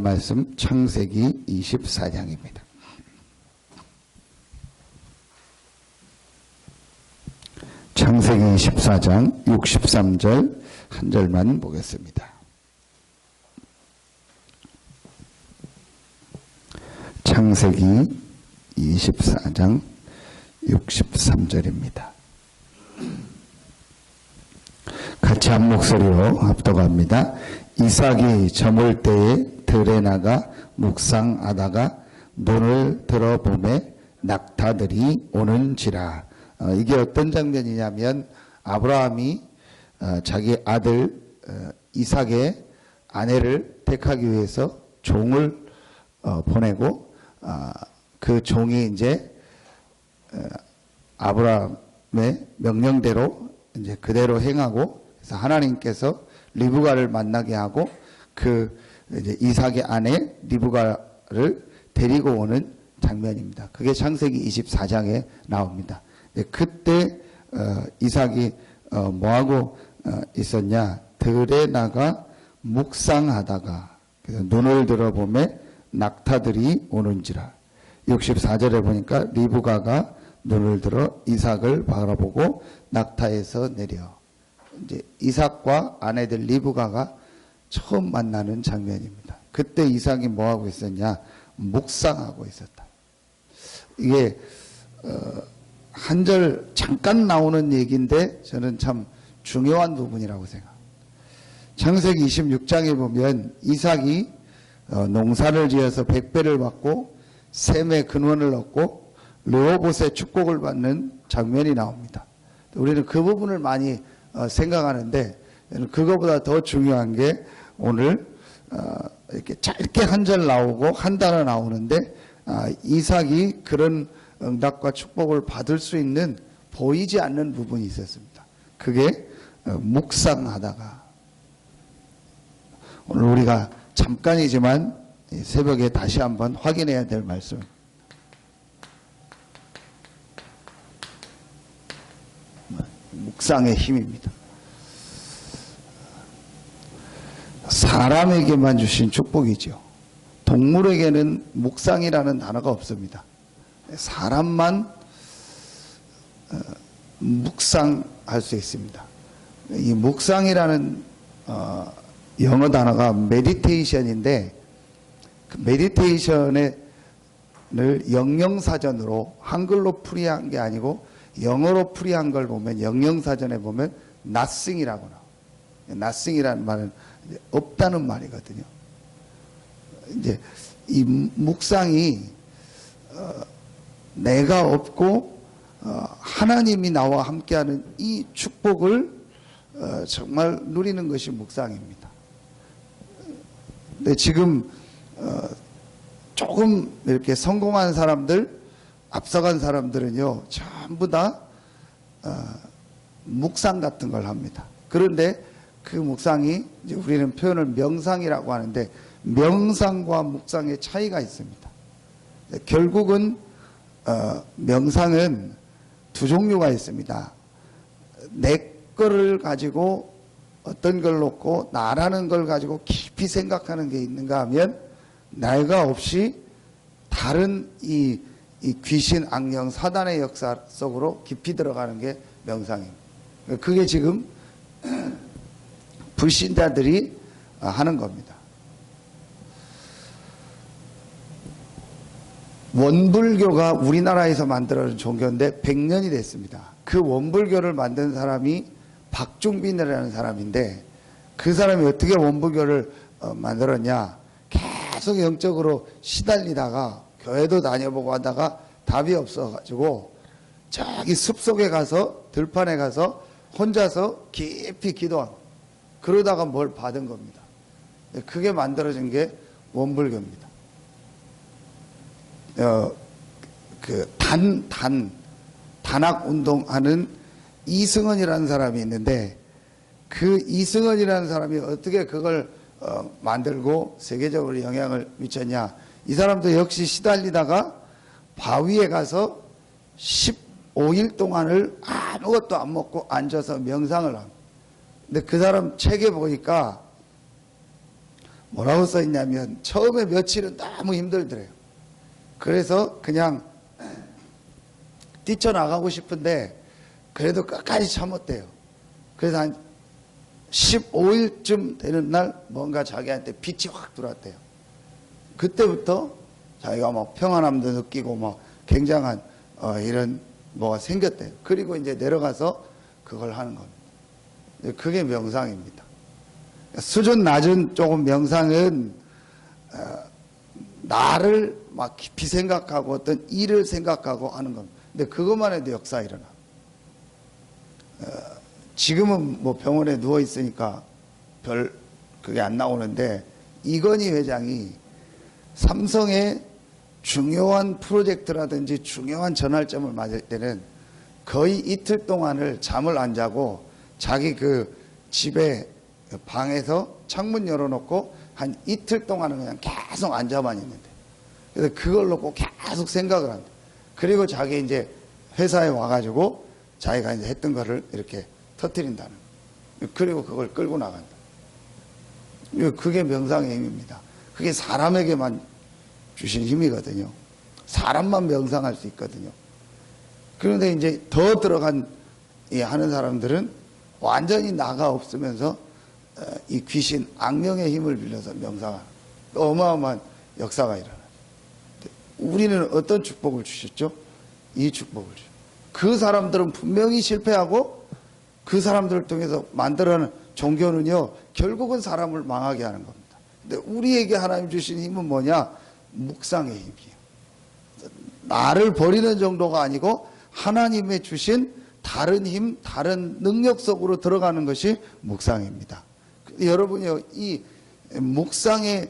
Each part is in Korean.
말씀 창세기 24장입니다. 창세기 24장 63절 한 절만 보겠습니다. 창세기 24장 63절입니다. 같이 한 목소리로 합독합니다. 이삭이 저물 때에 들에 나가 묵상하다가 눈을 들어보매 낙타들이 오는지라. 이게 어떤 장면이냐면 아브라함이 자기 아들 이삭의 아내를 택하기 위해서 종을 보내고 그 종이 이제 아브라함의 명령대로 이제 그대로 행하고, 그래서 하나님께서 리브가를 만나게 하고 그 이제 이삭의 아내 리브가를 데리고 오는 장면입니다. 그게 창세기 24장에 나옵니다. 그때 이삭이 뭐하고 있었냐? 들에 나가 묵상하다가 눈을 들어보매 낙타들이 오는지라. 64절에 보니까 리브가가 눈을 들어 이삭을 바라보고 낙타에서 내려. 이제 이삭과 아내들 리브가가 처음 만나는 장면입니다. 그때 이삭이 뭐하고 있었냐? 묵상하고 있었다. 이게 한 절 잠깐 나오는 얘기인데 저는 참 중요한 부분이라고 생각합니다. 창세기 26장에 보면 이삭이 농사를 지어서 백배를 받고 셈의 근원을 얻고 르호봇의 축복을 받는 장면이 나옵니다. 우리는 그 부분을 많이 생각하는데 그거보다 더 중요한 게 오늘 이렇게 짧게 한 절 나오고 한 단어 나오는데 이삭이 그런 응답과 축복을 받을 수 있는 보이지 않는 부분이 있었습니다. 그게 묵상하다가, 오늘 우리가 잠깐이지만 새벽에 다시 한번 확인해야 될 말씀입니다. 묵상의 힘입니다. 사람에게만 주신 축복이죠. 동물에게는 묵상이라는 단어가 없습니다. 사람만 묵상할 수 있습니다. 이 묵상이라는 영어 단어가 메디테이션인데, 그 메디테이션을 영영사전으로 한글로 풀이한 게 아니고 영어로 풀이한 걸 보면 영영사전에 보면 nothing이라고 나와요. nothing이라는 말은 없다는 말이거든요. 이제 이 묵상이 내가 없고 하나님이 나와 함께하는 이 축복을 정말 누리는 것이 묵상입니다. 근데 지금 조금 이렇게 성공한 사람들, 앞서간 사람들은요 전부 다 묵상 같은 걸 합니다. 그런데 그 묵상이 이제 우리는 표현을 명상이라고 하는데 명상과 묵상의 차이가 있습니다. 결국은 명상은 두 종류가 있습니다. 내 거를 가지고 어떤 걸 놓고 나라는 걸 가지고 깊이 생각하는 게 있는가 하면 내가 없이 다른 이 귀신, 악령, 사단의 역사 속으로 깊이 들어가는 게 명상입니다. 그게 지금 불신자들이 하는 겁니다. 원불교가 우리나라에서 만들어진 종교인데 100년이 됐습니다. 그 원불교를 만든 사람이 박중빈이라는 사람인데, 그 사람이 어떻게 원불교를 만들었냐? 계속 영적으로 시달리다가 교회도 다녀보고 하다가 답이 없어가지고 저기 숲속에 가서, 들판에 가서 혼자서 깊이 기도한, 그러다가 뭘 받은 겁니다. 그게 만들어진 게 원불교입니다. 단학 운동하는 이승헌이라는 사람이 있는데, 그 이승헌이라는 사람이 어떻게 그걸 만들고 세계적으로 영향을 미쳤냐? 이 사람도 역시 시달리다가 바위에 가서 15일 동안을 아무것도 안 먹고 앉아서 명상을 합니다. 근데 그 사람 책에 보니까 뭐라고 써 있냐면 처음에 며칠은 너무 힘들더래요. 그래서 그냥 뛰쳐나가고 싶은데 그래도 끝까지 참았대요. 그래서 한 15일쯤 되는 날 뭔가 자기한테 빛이 확 들어왔대요. 그때부터 자기가 막 평안함도 느끼고 막 굉장한 이런 뭐가 생겼대요. 그리고 이제 내려가서 그걸 하는 겁니다. 그게 명상입니다. 수준 낮은 조금 명상은 나를 막 깊이 생각하고 어떤 일을 생각하고 하는 겁니다. 근데 그것만 해도 역사 일어나. 지금은 뭐 병원에 누워 있으니까 별 그게 안 나오는데 이건희 회장이 삼성의 중요한 프로젝트라든지 중요한 전환점을 맞을 때는 거의 이틀 동안을 잠을 안 자고 자기 그 집에 방에서 창문 열어놓고 한 이틀 동안은 그냥 계속 앉아만 있는데 그래서 그걸 놓고 계속 생각을 한다. 그리고 자기 이제 회사에 와가지고 자기가 이제 했던 거를 이렇게 터뜨린다는 거예요. 그리고 그걸 끌고 나간다. 그게 명상의 힘입니다. 그게 사람에게만 주신 힘이거든요. 사람만 명상할 수 있거든요. 그런데 이제 더 들어간 하는 사람들은 완전히 나가 없으면서 이 귀신, 악령의 힘을 빌려서 명상하는 어마어마한 역사가 일어나요. 우리는 어떤 축복을 주셨죠? 이 축복을 주셨죠. 그 사람들은 분명히 실패하고 그 사람들을 통해서 만들어낸 종교는요, 결국은 사람을 망하게 하는 겁니다. 근데 우리에게 하나님 주신 힘은 뭐냐? 묵상의 힘이에요. 나를 버리는 정도가 아니고 하나님의 주신 다른 힘, 다른 능력 속으로 들어가는 것이 묵상입니다. 여러분이요, 이 묵상의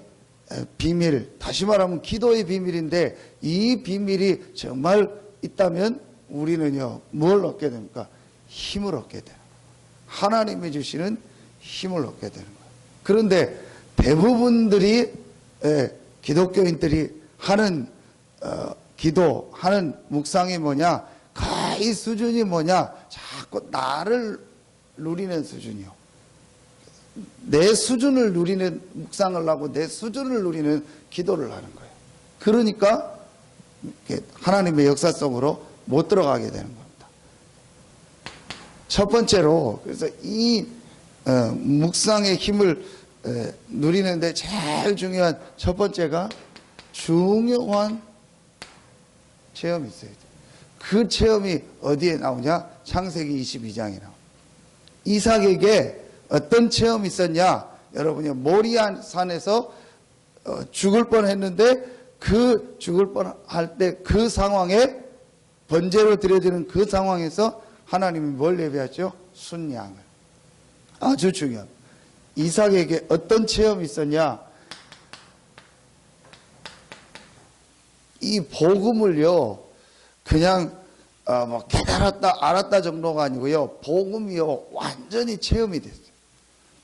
비밀, 다시 말하면 기도의 비밀인데 이 비밀이 정말 있다면 우리는요, 뭘 얻게 됩니까? 힘을 얻게 되는 거예요. 하나님이 주시는 힘을 얻게 되는 거예요. 그런데 대부분들이 기독교인들이 하는 기도하는 묵상이 뭐냐? 거의 수준이 뭐냐? 자꾸 나를 누리는 수준이요. 내 수준을 누리는 묵상을 하고 내 수준을 누리는 기도를 하는 거예요. 그러니까 하나님의 역사 속으로 못 들어가게 되는 겁니다. 첫 번째로 그래서 이 묵상의 힘을 누리는데 제일 중요한 첫 번째가 중요한 체험이 있어야 돼요. 그 체험이 어디에 나오냐? 창세기 22장에 나옵니다. 이삭에게 어떤 체험이 있었냐? 여러분이 모리아 산에서 죽을 뻔했는데 그 죽을 뻔할 때 그 상황에 번제로 드려지는 그 상황에서 하나님이 뭘 예배하죠? 순양을. 아주 중요한. 이삭에게 어떤 체험이 있었냐? 이 복음을요, 그냥 뭐 깨달았다 알았다 정도가 아니고요, 복음이요 완전히 체험이 됐어요.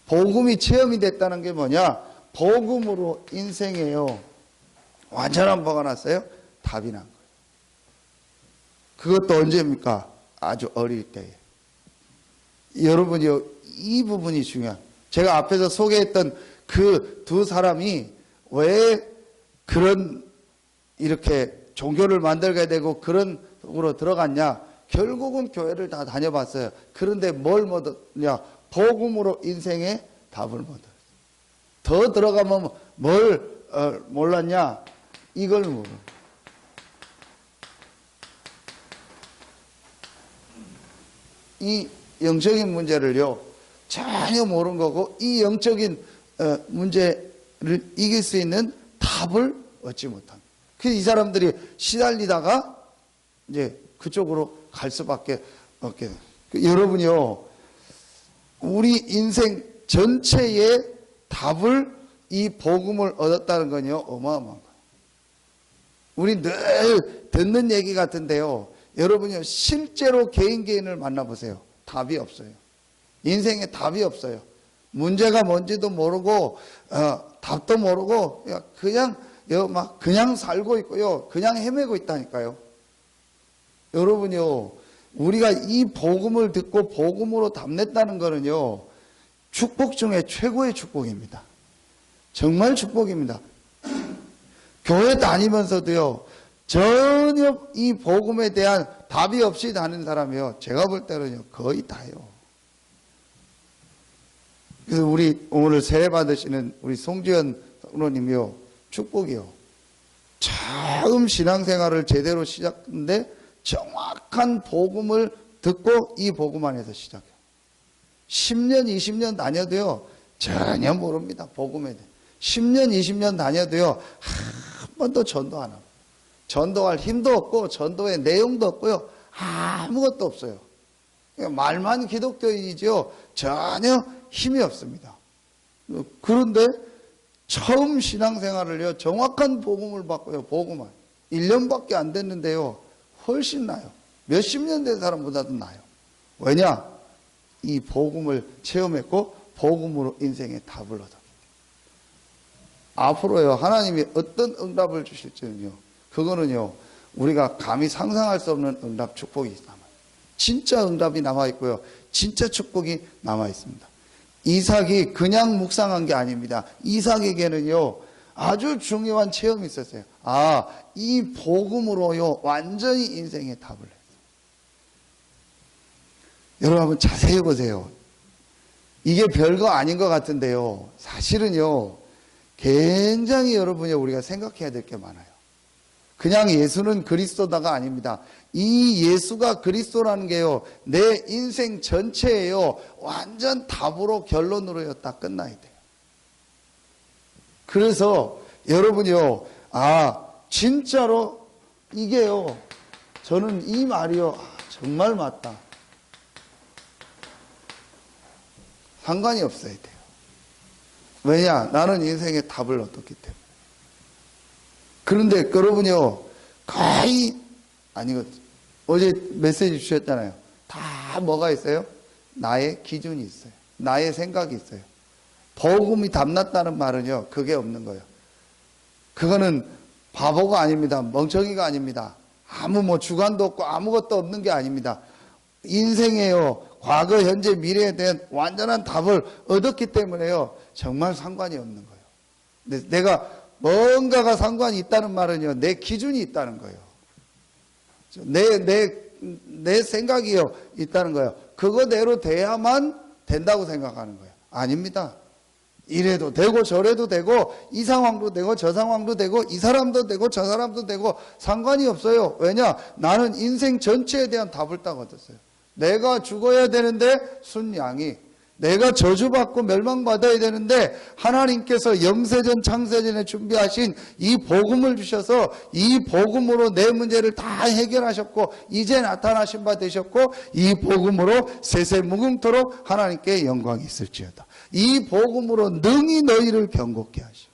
복음이 체험이 됐다는 게 뭐냐? 복음으로 인생에요 완전한 뭐가 났어요? 답이 난 거예요. 그것도 언제입니까? 아주 어릴 때에. 여러분이요, 이 부분이 중요한. 제가 앞에서 소개했던 그 두 사람이 왜 그런 이렇게 종교를 만들게 되고 그런 쪽으로 들어갔냐? 결국은 교회를 다 다녀봤어요. 그런데 뭘 못 얻냐? 복음으로 인생의 답을 못 얻어요. 더 들어가면 뭘 몰랐냐? 이걸 모르는. 이 영적인 문제를요 전혀 모르는 거고, 이 영적인 문제를 이길 수 있는 답을 얻지 못합니다. 그래서 이 사람들이 시달리다가 이제 그쪽으로 갈 수밖에 없게 돼요. 여러분이요, 우리 인생 전체의 답을 이 복음을 얻었다는 건요 어마어마한 거예요. 우리 늘 듣는 얘기 같은데요, 여러분이요 실제로 개인을 만나보세요. 답이 없어요. 인생에 답이 없어요. 문제가 뭔지도 모르고 답도 모르고 그냥 살고 있고요, 그냥 헤매고 있다니까요. 여러분요, 우리가 이 복음을 듣고 복음으로 답냈다는 거는요 축복 중에 최고의 축복입니다. 정말 축복입니다. 교회 다니면서도요, 전혀 이 복음에 대한 답이 없이 다니는 사람이요, 제가 볼 때는요, 거의 다요. 그래서 우리 오늘 세례 받으시는 우리 송지연 성로님이요, 축복이요. 처음 신앙생활을 제대로 시작했는데 정확한 복음을 듣고 이 복음 안에서 시작해요. 10년, 20년 다녀도요, 전혀 모릅니다. 복음에 대해. 10년, 20년 다녀도요, 한 번도 전도 안 하고, 전도할 힘도 없고, 전도의 내용도 없고요, 아무것도 없어요. 말만 기독교인이죠. 전혀 힘이 없습니다. 그런데 처음 신앙생활을요, 정확한 복음을 받고요, 복음을. 1년밖에 안 됐는데요, 훨씬 나요. 몇십 년 된 사람보다도 나요. 왜냐? 이 복음을 체험했고, 복음으로 인생의 답을 얻었기 때문에. 앞으로요, 하나님이 어떤 응답을 주실지는요, 그거는요, 우리가 감히 상상할 수 없는 응답, 축복이 남아요. 진짜 응답이 남아있고요, 진짜 축복이 남아있습니다. 이삭이 그냥 묵상한 게 아닙니다. 이삭에게는요, 아주 중요한 체험이 있었어요. 이 복음으로요, 완전히 인생의 답을 했어요. 여러분 한번 자세히 보세요. 이게 별거 아닌 것 같은데요, 사실은요, 굉장히 여러분이 우리가 생각해야 될 게 많아요. 그냥 예수는 그리스도다가 아닙니다. 이 예수가 그리스도라는 게요, 내 인생 전체에요, 완전 답으로 결론으로요, 딱 끝나야 돼요. 그래서 여러분이요, 진짜로 이게요, 저는 이 말이요, 정말 맞다. 상관이 없어야 돼요. 왜냐? 나는 인생의 답을 얻었기 때문에. 그런데 여러분이요, 거의 아니거든요. 어제 메시지 주셨잖아요. 다 뭐가 있어요? 나의 기준이 있어요. 나의 생각이 있어요. 복음이 담났다는 말은요, 그게 없는 거예요. 그거는 바보가 아닙니다. 멍청이가 아닙니다. 아무 주관도 없고 아무것도 없는 게 아닙니다. 인생에요, 과거, 현재, 미래에 대한 완전한 답을 얻었기 때문에요, 정말 상관이 없는 거예요. 근데 내가 뭔가가 상관이 있다는 말은요, 내 기준이 있다는 거예요. 내 생각이요, 있다는 거예요. 그거대로 돼야만 된다고 생각하는 거예요. 아닙니다. 이래도 되고 저래도 되고 이 상황도 되고 저 상황도 되고 이 사람도 되고 저 사람도 되고 상관이 없어요. 왜냐? 나는 인생 전체에 대한 답을 딱 얻었어요. 내가 죽어야 되는데 순양이, 내가 저주받고 멸망받아야 되는데 하나님께서 영세전 창세전에 준비하신 이 복음을 주셔서 이 복음으로 내 문제를 다 해결하셨고 이제 나타나신 바 되셨고 이 복음으로 세세무궁토록 하나님께 영광이 있을지어다. 이 복음으로 능히 너희를 경고케 하시오.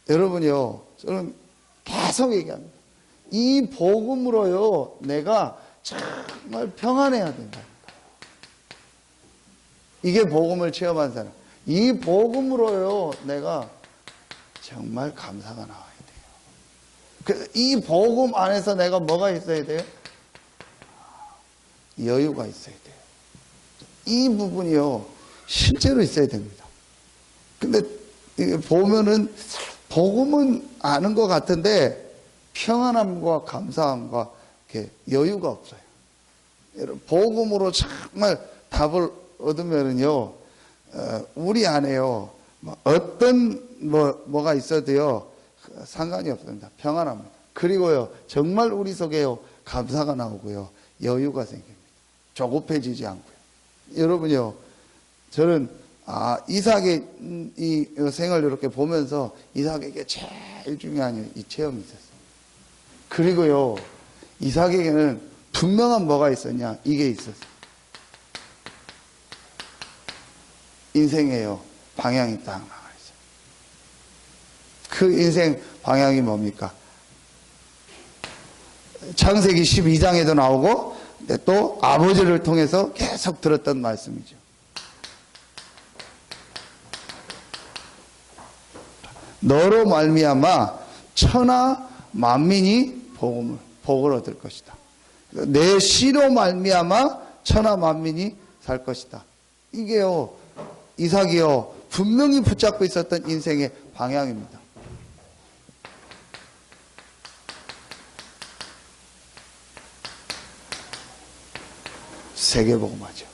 여러분이요, 저는 계속 얘기합니다. 이 복음으로요, 내가 정말 평안해야 된다. 이게 복음을 체험한 사람. 이 복음으로요, 내가 정말 감사가 나와야 돼요. 이 복음 안에서 내가 뭐가 있어야 돼요? 여유가 있어야 돼요. 이 부분이요, 실제로 있어야 됩니다. 근데 보면은 복음은 아는 것 같은데 평안함과 감사함과 이렇게 여유가 없어요. 복음으로 정말 답을 얻으면은요, 우리 안에요, 어떤 뭐가 있어도요, 상관이 없습니다. 평안합니다. 그리고요, 정말 우리 속에요, 감사가 나오고요, 여유가 생깁니다. 조급해지지 않고요. 여러분요, 저는 이삭의 이 생을 이렇게 보면서 이삭에게 제일 중요한 이 체험이 있었어요. 그리고요, 이삭에게는 분명한 뭐가 있었냐? 이게 있었어요. 인생에요, 방향이 딱 나와 있어요. 그 인생 방향이 뭡니까? 창세기 12장에도 나오고 또 아버지를 통해서 계속 들었던 말씀이죠. 너로 말미암아 천하 만민이 복을 얻을 것이다. 내 씨로 말미암아 천하 만민이 살 것이다. 이게요, 이삭이요, 분명히 붙잡고 있었던 인생의 방향입니다. 세계복음화죠.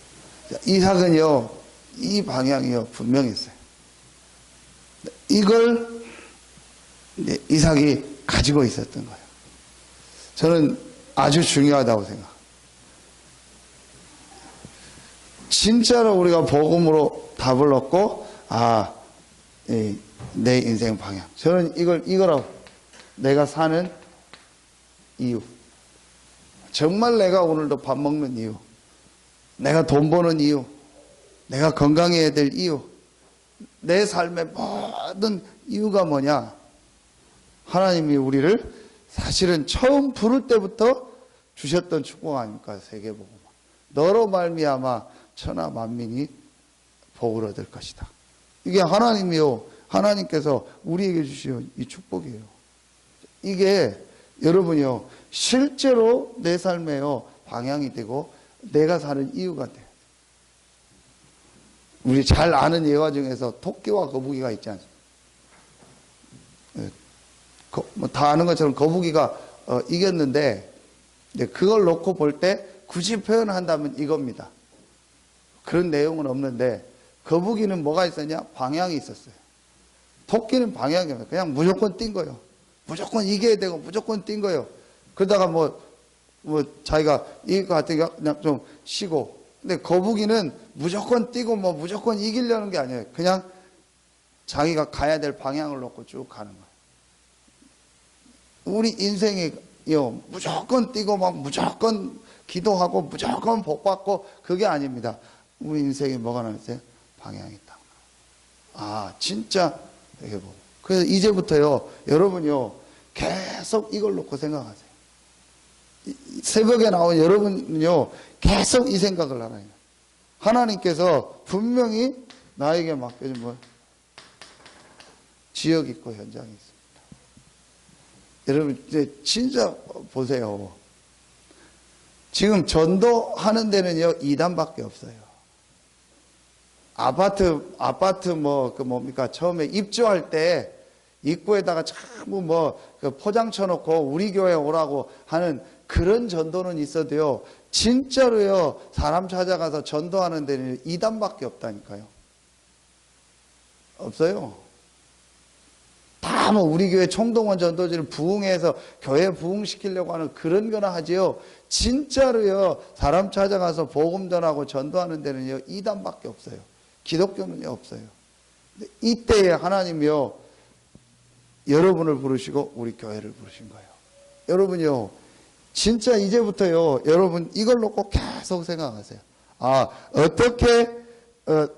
이삭은요, 이 방향이요, 분명히 있어요. 이걸 이삭이 가지고 있었던 거예요. 저는 아주 중요하다고 생각합니다. 진짜로 우리가 복음으로 답을 얻고, 내 인생 방향. 저는 이거라고, 내가 사는 이유. 정말 내가 오늘도 밥 먹는 이유. 내가 돈 버는 이유. 내가 건강해야 될 이유. 내 삶의 모든 이유가 뭐냐? 하나님이 우리를 사실은 처음 부를 때부터 주셨던 축복 아닙니까? 세계복음. 너로 말미암아 천하 만민이 복을 얻을 것이다. 이게 하나님이요, 하나님께서 우리에게 주신 이 축복이에요. 이게 여러분이요, 실제로 내 삶에요 방향이 되고 내가 사는 이유가 돼요. 우리 잘 아는 예화 중에서 토끼와 거북이가 있지 않습니까? 다 아는 것처럼 거북이가 이겼는데, 그걸 놓고 볼 때 굳이 표현한다면 이겁니다. 그런 내용은 없는데, 거북이는 뭐가 있었냐? 방향이 있었어요. 토끼는 방향이 없어요. 그냥 무조건 뛴 거예요. 무조건 이겨야 되고 무조건 뛴 거예요. 그러다가 자기가 이길 것 같으니까 그냥 좀 쉬고. 근데 거북이는 무조건 뛰고 무조건 이기려는 게 아니에요. 그냥 자기가 가야 될 방향을 놓고 쭉 가는 거예요. 우리 인생이요, 무조건 뛰고 무조건 기도하고 무조건 복받고 그게 아닙니다. 우리 인생에 뭐가 나왔어요? 방향이 있다. 진짜 이게 뭐. 그래서 이제부터요, 여러분요, 계속 이걸 놓고 생각하세요. 새벽에 나온 여러분요, 계속 이 생각을 하라. 하나님께서 분명히 나에게 맡겨준 지역 있고 현장이 있습니다. 여러분, 이제 진짜 보세요. 지금 전도하는 데는요, 2단밖에 없어요. 아파트 처음에 입주할 때 입구에다가 자꾸 포장 쳐놓고 우리 교회 오라고 하는 그런 전도는 있어도요, 진짜로요, 사람 찾아가서 전도하는 데는 2단밖에 없다니까요. 없어요. 다 우리 교회 총동원 전도지를 부흥해서 교회 부흥시키려고 하는 그런 거나 하지요. 진짜로요, 사람 찾아가서 복음 전하고 전도하는 데는요, 2단밖에 없어요. 기독교는요, 없어요. 이때에 하나님이요, 여러분을 부르시고 우리 교회를 부르신 거예요. 여러분이요, 진짜 이제부터요, 여러분 이걸 놓고 계속 생각하세요. 어떻게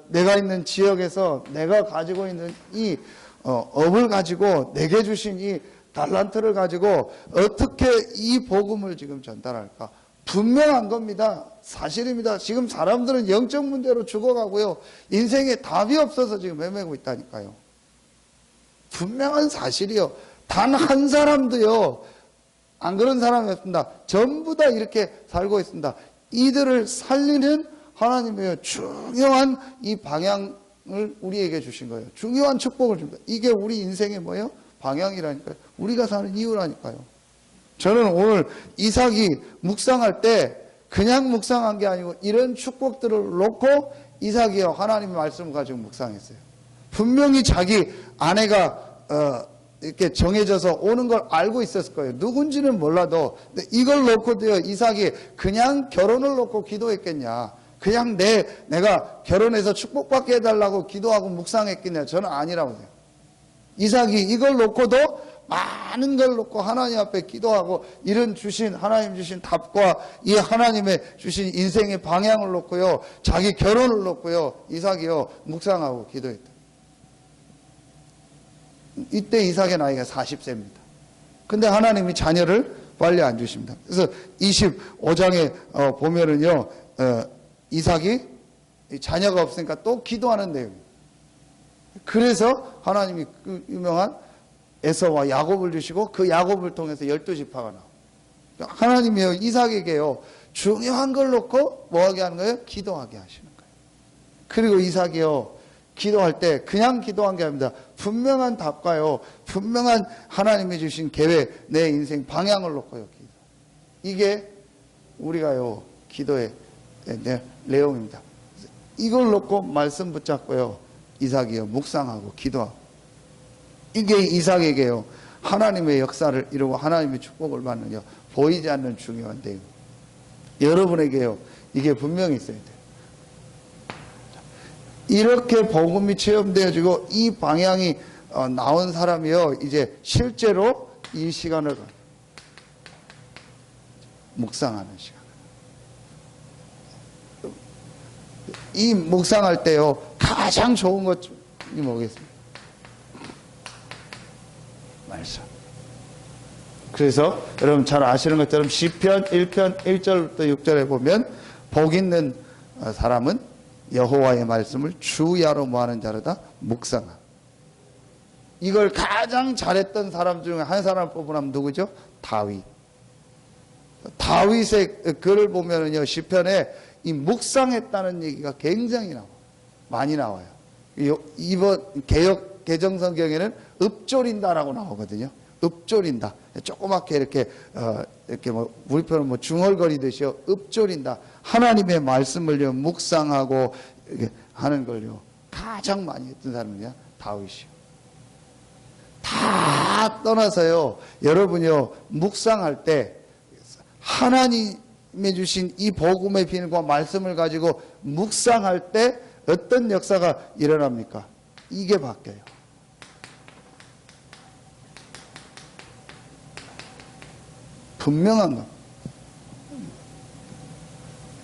내가 있는 지역에서 내가 가지고 있는 이 업을 가지고 내게 주신 이 달란트를 가지고 어떻게 이 복음을 지금 전달할까? 분명한 겁니다. 사실입니다. 지금 사람들은 영적 문제로 죽어가고요, 인생에 답이 없어서 지금 헤매고 있다니까요. 분명한 사실이요. 단 한 사람도요, 안 그런 사람이 없습니다. 전부 다 이렇게 살고 있습니다. 이들을 살리는 하나님의 중요한 이 방향을 우리에게 주신 거예요. 중요한 축복을 줍니다. 이게 우리 인생의 뭐예요? 방향이라니까요. 우리가 사는 이유라니까요. 저는 오늘 이삭이 묵상할 때 그냥 묵상한 게 아니고 이런 축복들을 놓고 이삭이요, 하나님의 말씀을 가지고 묵상했어요. 분명히 자기 아내가 이렇게 정해져서 오는 걸 알고 있었을 거예요. 누군지는 몰라도. 근데 이걸 놓고도요, 이삭이 그냥 결혼을 놓고 기도했겠냐? 그냥 내가 결혼해서 축복받게 해달라고 기도하고 묵상했겠냐? 저는 아니라고 생각해요. 이삭이 이걸 놓고도 많은 걸 놓고 하나님 앞에 기도하고 이런 하나님 주신 답과 이 하나님의 주신 인생의 방향을 놓고요, 자기 결혼을 놓고요, 이삭이요, 묵상하고 기도했다. 이때 이삭의 나이가 40세입니다. 근데 하나님이 자녀를 빨리 안 주십니다. 그래서 25장에 보면은요, 이삭이 자녀가 없으니까 또 기도하는 내용입니다. 그래서 하나님이 그 유명한 에서와 야곱을 주시고 그 야곱을 통해서 12지파가 나옵니다. 하나님이요, 이삭에게요, 중요한 걸 놓고 뭐하게 하는 거예요? 기도하게 하시는 거예요. 그리고 이삭이요, 기도할 때 그냥 기도한 게 아닙니다. 분명한 답과요, 분명한 하나님이 주신 계획, 내 인생 방향을 놓고요, 기도. 이게 우리가요, 기도의 내용입니다. 이걸 놓고 말씀 붙잡고요, 이삭이요, 묵상하고 기도하고. 이게 이삭에게요, 하나님의 역사를 이루고 하나님의 축복을 받는요, 보이지 않는 중요한 내용. 여러분에게요, 이게 분명히 있어야 돼요. 이렇게 복음이 체험되어지고 이 방향이 나온 사람이요, 이제 실제로 이 시간을 묵상하는 시간. 이 묵상할 때요, 가장 좋은 것이 뭐겠습니까? 말씀. 그래서 여러분 잘 아시는 것처럼 시편 1편 1절부터 6절에 보면 복 있는 사람은 여호와의 말씀을 주야로 모하는 자로다 묵상하. 이걸 가장 잘했던 사람 중에 한 사람 뽑으면 누구죠? 다윗. 다윗의 글을 보면은요, 시편에 이 묵상했다는 얘기가 굉장히 많이 나와요. 이번 개정 성경에는 읊조린다라고 나오거든요. 읊조린다. 조그맣게 이렇게 뭐 우리 편은 뭐 중얼거리듯이 읊조린다. 하나님의 말씀을요, 묵상하고 이렇게 하는 걸요, 가장 많이 했던 사람이냐? 다윗이요. 다 떠나서요, 여러분요, 묵상할 때 하나님의 주신 이 복음의 비밀과 말씀을 가지고 묵상할 때 어떤 역사가 일어납니까? 이게 바뀌어요. 분명한 거.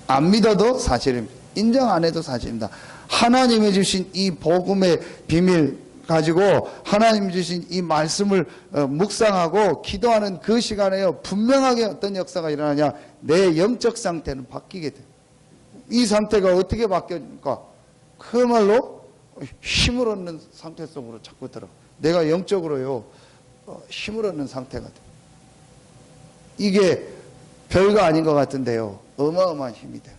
안 믿어도 사실입니다. 인정 안 해도 사실입니다. 하나님이 주신 이 복음의 비밀 가지고 하나님이 주신 이 말씀을 묵상하고 기도하는 그 시간에요, 분명하게 어떤 역사가 일어나냐? 내 영적 상태는 바뀌게 돼요. 이 상태가 어떻게 바뀌니까? 그야말로 힘을 얻는 상태 속으로 자꾸 들어. 내가 영적으로요, 힘을 얻는 상태가 돼. 이게 별거 아닌 것 같은데요, 어마어마한 힘이 돼요.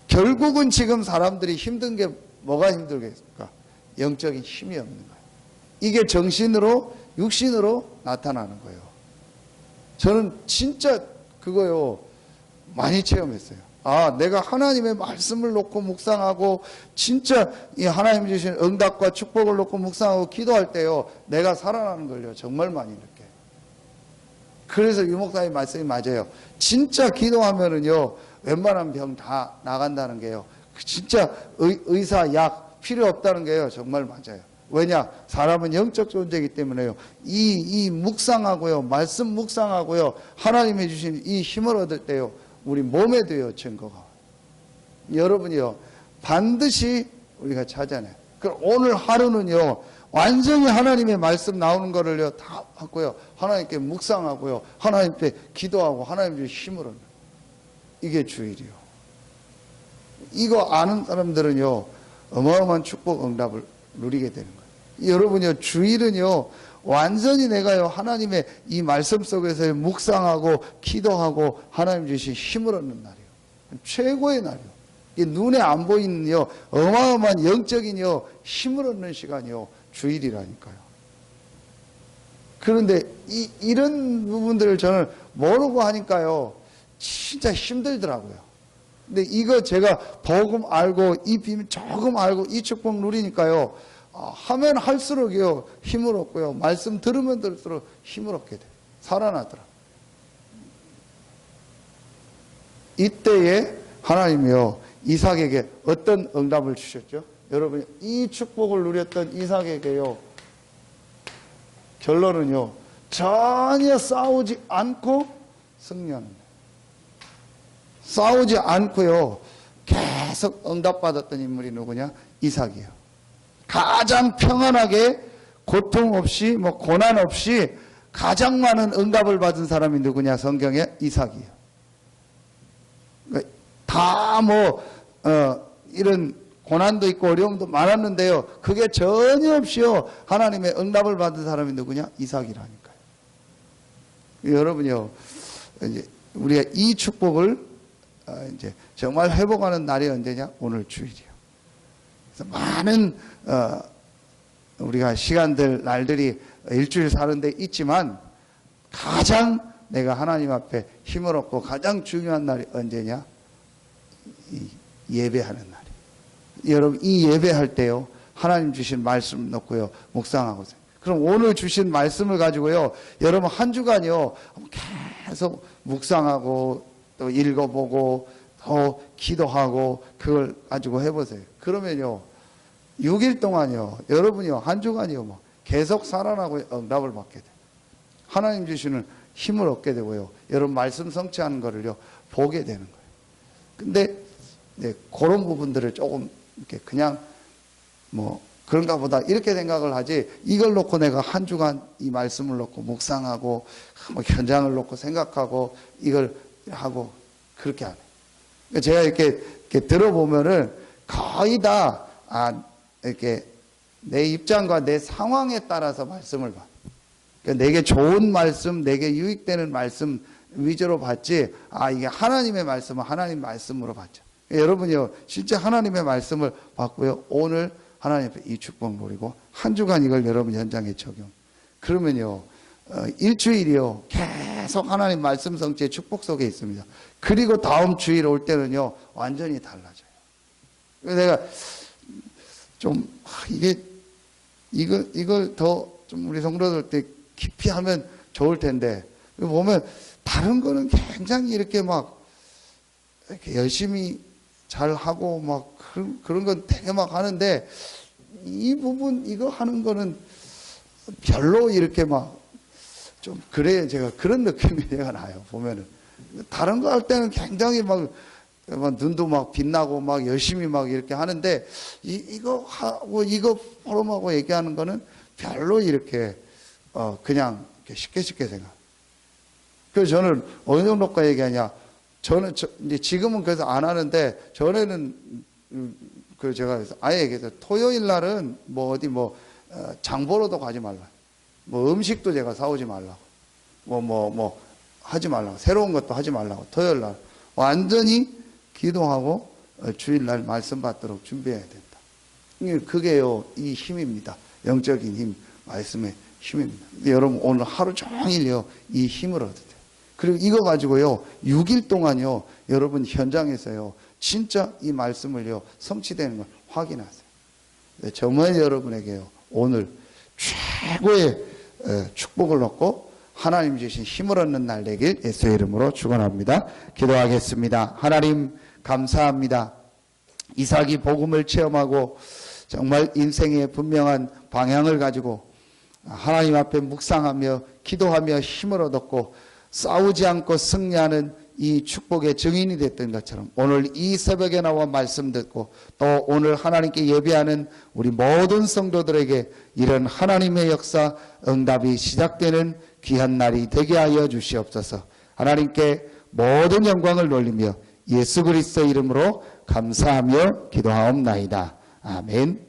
결국은 지금 사람들이 힘든 게 뭐가 힘들겠습니까? 영적인 힘이 없는 거예요. 이게 정신으로, 육신으로 나타나는 거예요. 저는 진짜 그거요, 많이 체험했어요. 아, 내가 하나님의 말씀을 놓고 묵상하고 진짜 이 하나님 주신 응답과 축복을 놓고 묵상하고 기도할 때요, 내가 살아나는 걸요, 정말 많이 느껴요. 그래서 유 목사님 말씀이 맞아요. 진짜 기도하면은요, 웬만한 병 다 나간다는 게요, 진짜 의사, 약 필요 없다는 게요, 정말 맞아요. 왜냐? 사람은 영적 존재이기 때문에요. 이 묵상하고요, 말씀 묵상하고요, 하나님이 주신 이 힘을 얻을 때요, 우리 몸에도요, 증거가. 여러분이요, 반드시 우리가 찾아내요. 그럼 오늘 하루는요, 완전히 하나님의 말씀 나오는 거를요, 다 하고요, 하나님께 묵상하고요, 하나님께 기도하고, 하나님의 힘을 얻는. 이게 주일이요. 이거 아는 사람들은요, 어마어마한 축복 응답을 누리게 되는 거예요. 여러분요, 주일은요, 완전히 내가요, 하나님의 이 말씀 속에서 묵상하고 기도하고 하나님 주신 힘을 얻는 날이에요. 최고의 날이에요. 눈에 안 보이는요, 어마어마한 영적인요, 힘을 얻는 시간이요, 주일이라니까요. 그런데 이런 부분들을 저는 모르고 하니까요, 진짜 힘들더라고요. 근데 이거 제가 복음 알고 이 비밀 조금 알고 이 축복 누리니까요, 하면 할수록요, 힘을 얻고요, 말씀 들으면 들을수록 힘을 얻게 돼요. 살아나더라. 이때에 하나님이요, 이삭에게 어떤 응답을 주셨죠? 여러분, 이 축복을 누렸던 이삭에게요, 결론은요, 전혀 싸우지 않고 승리하는 거예요. 싸우지 않고요, 계속 응답받았던 인물이 누구냐? 이삭이에요. 가장 평안하게 고통 없이 뭐 고난 없이 가장 많은 응답을 받은 사람이 누구냐? 성경에 이삭이에요. 그러니까 다 뭐 이런 고난도 있고 어려움도 많았는데요, 그게 전혀 없이요, 하나님의 응답을 받은 사람이 누구냐? 이삭이라니까요. 여러분요, 이제 우리가 이 축복을 이제 정말 회복하는 날이 언제냐? 오늘 주일이요. 그래서 많은 우리가 시간들 날들이 일주일 사는데 있지만 가장 내가 하나님 앞에 힘을 얻고 가장 중요한 날이 언제냐? 이 예배하는 날이. 여러분 이 예배할 때요 하나님 주신 말씀 넣고요 묵상하고 그럼 오늘 주신 말씀을 가지고요 여러분 한 주간요 계속 묵상하고 또 읽어보고 또 기도하고 그걸 가지고 해보세요. 그러면요 6일 동안요 여러분이요 한 주간이요 뭐 계속 살아나고 응답을 받게 돼요. 하나님 주시는 힘을 얻게 되고요 여러분 말씀 성취하는 거를요 보게 되는 거예요. 근데 네, 그런 부분들을 조금 이렇게 그냥 뭐 그런가 보다 이렇게 생각을 하지 이걸 놓고 내가 한 주간 이 말씀을 놓고 묵상하고 뭐 현장을 놓고 생각하고 이걸 하고 그렇게 안 해요. 제가 이렇게 들어보면은 거의 다 이렇게 내 입장과 내 상황에 따라서 말씀을 봐. 그러니까 내게 좋은 말씀, 내게 유익되는 말씀 위주로 받지 이게 하나님의 말씀은 하나님 말씀으로 받죠. 여러분이요 진짜 하나님의 말씀을 받고요 오늘 하나님 앞에 이 축복 누리고 한 주간 이걸 여러분 현장에 적용 그러면요 일주일이요 계속 하나님 말씀 성취의 축복 속에 있습니다. 그리고 다음 주일 올 때는요 완전히 달라져요. 그래서 내가 좀 이걸 더 좀 우리 성도들 때 깊이 하면 좋을 텐데 보면 다른 거는 굉장히 이렇게 막 이렇게 열심히 잘 하고 막 그런 건 되게 막 하는데 이 부분 이거 하는 거는 별로 이렇게 막 좀 그래요. 제가 그런 느낌이 내가 나요. 보면은 다른 거 할 때는 굉장히 막 눈도 막 빛나고 막 열심히 막 이렇게 하는데 이거 하고 이거 포럼하고 얘기하는 거는 별로 이렇게 그냥 쉽게 생각. 그래서 저는 어느 정도까지 얘기하냐. 저는 이제 지금은 그래서 안 하는데 전에는 제가 아예 얘기해서 토요일 날은 뭐 어디 장 보러도 가지 말라. 뭐 음식도 제가 사오지 말라고. 뭐 하지 말라고. 새로운 것도 하지 말라고. 토요일 날 완전히 기도하고 주일 날 말씀 받도록 준비해야 된다. 그게요 이 힘입니다. 영적인 힘, 말씀의 힘입니다. 여러분 오늘 하루 종일요 이 힘을 얻어야 돼요. 그리고 이거 가지고요 6일 동안요 여러분 현장에서요 진짜 이 말씀을요 성취되는 걸 확인하세요. 정말 여러분에게요 오늘 최고의 축복을 얻고 하나님 주신 힘을 얻는 날 되길 예수의 이름으로 축원합니다. 기도하겠습니다. 하나님 감사합니다. 이삭이 복음을 체험하고 정말 인생의 분명한 방향을 가지고 하나님 앞에 묵상하며 기도하며 힘을 얻었고 싸우지 않고 승리하는 이 축복의 증인이 됐던 것처럼 오늘 이 새벽에 나와 말씀 듣고 또 오늘 하나님께 예배하는 우리 모든 성도들에게 이런 하나님의 역사 응답이 시작되는 귀한 날이 되게 하여 주시옵소서. 하나님께 모든 영광을 돌리며 예수 그리스도 이름으로 감사하며 기도하옵나이다. 아멘.